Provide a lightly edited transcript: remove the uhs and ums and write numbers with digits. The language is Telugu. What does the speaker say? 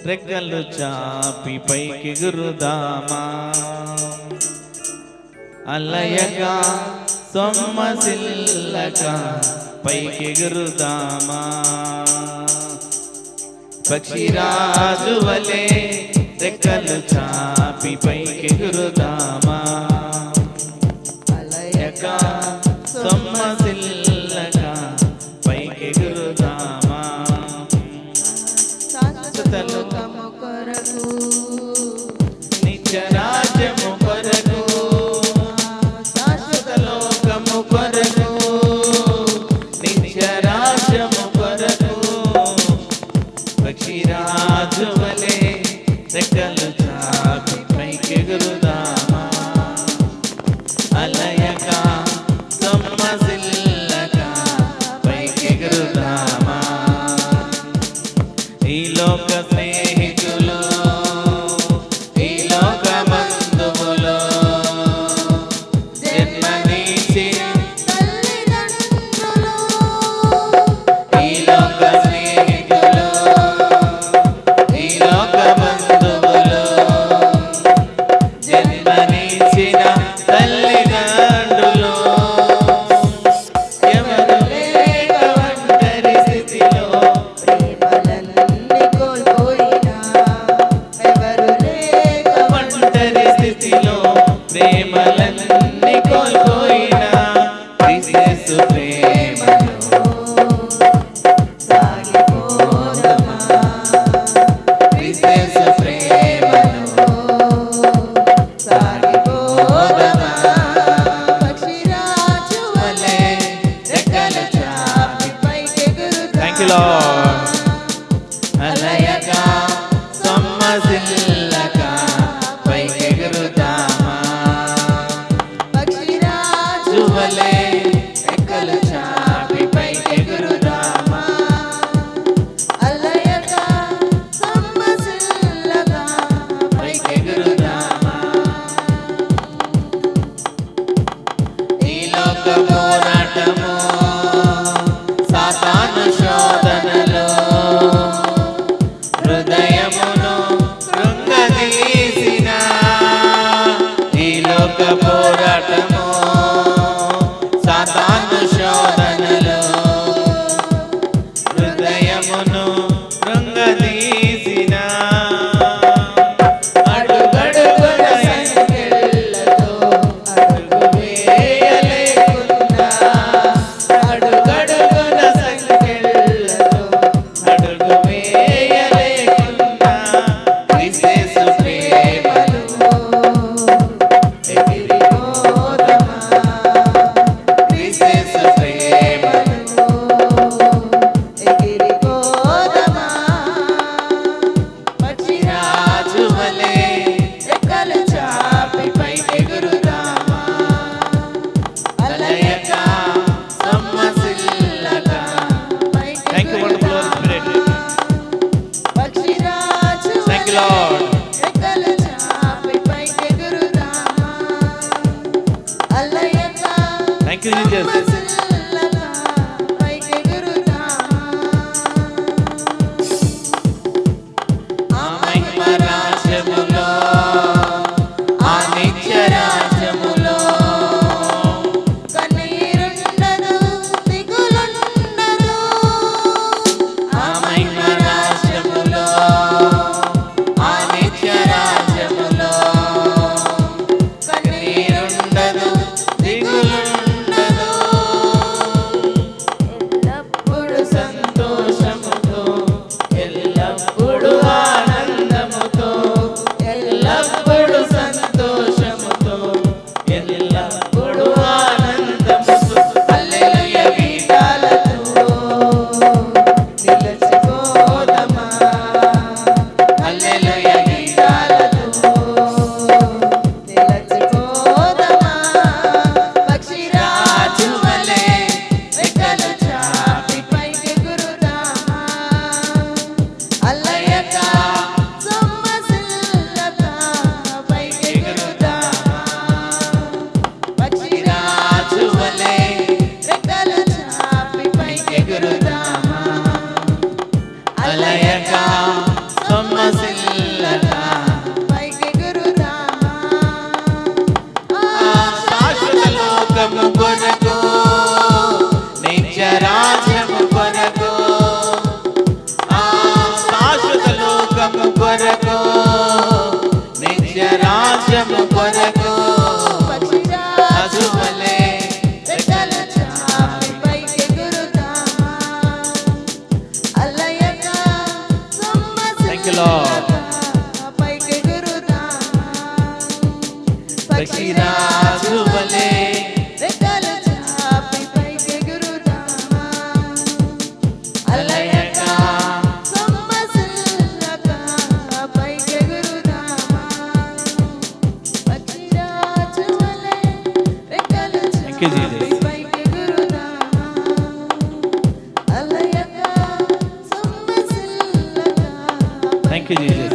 రెక్కలు చాపి పైకి గురుదామా అలయగా సొమ్మసిల్లగా పైకి గురుదామా పక్షిరాజు వలే రెక్కలు చాపి పైకి గురుదామా అలయగా సొమ్మసిల్లగా పైకి గురుదామా లోకము కొరకు నిత్య రాజ్యము కొరకు శాశ్వత లోకము కొరకు నిత్య రాజ్యము కొరకు పక్షిరాజు వలే రెక్కలు చాపి పైకి గురుదామా అలయగా సొమ్మసిల్లగా పైకి గురుదామా ఈ లోక స్నేహితులు ఈ లోక బంధువులు జన్మనిచ్చి తల్లిదండ్రులు ఈ లోక స్నేహితులు ఈ లోక బంధువులు జన్మనిచ్చిన తల్లిదండ్రులు ఎవరు లేక ఒంటరి స్థితిలో ప్రేమలన్నీ కోల్పోయినా ఎవరు లేక ఒంటరి స్థితిలో ప్రేమలన్నీ కోల్పోయినా క్రీస్తు ప్రేమలో సాగిపోదమా క్రీస్తు ప్రేమలో సాగిపోదమా పక్షిరాజు వలె రెక్కలు చాపి పైకి థ్యాంక్ యూ లార్డ్ అలయగా సొమ్మసిల్లగా పైకి గురుదామా పక్షిరాజు జువలే రెక్కలు చాపి పైకి గురుదామా అలయగా సొమ్మసిల్లగా పైకి గురుదామా ఈ లోక పోరాటము సాతాను శోధనలో హృదయమును కృంగదీసిన ఈ లోక పోరాటము సాతాను శోధనలో హృదయమును కృంగదీసిన అడుగడుగున సంకెళ్ళతో అడుగు వేయలేకున్నా అడుగడుగున సంకెళ్ళతో అడుగు వేయలేకున్నా క్రీస్తు ప్రేమలో ఎగిరిపోదమా క్రీస్తు ప్రేమలో ఎగిరిపోదమా రాజు వలే రెక్కలు చాపి పైకి గురుదామా అలయగా సొమ్మసిల్లగా థ్యాంక్ యూ వండర్ఫుల్ స్పిరిట్ పక్షిరాజు థ్యాంక్ యూ లార్డ్ రెక్కలు మోక్షము కొరకు పక్షిరాజు వలె రెక్కలు చాపి పైకెగురుతామా అలయక Thank you, Lord. పైకెగురుతామా పక్షిరాజు వలె రెక్కలు చాపి పైకెగురుతామా అలయక సొమ్మసిల్లక పైకెగురుతామా పక్షిరాజు వలె రెక్కలు Thank you, చాపి Jesus. పైకెగురుతామా అలయక సొమ్మసిల్లక Thank you, Jesus.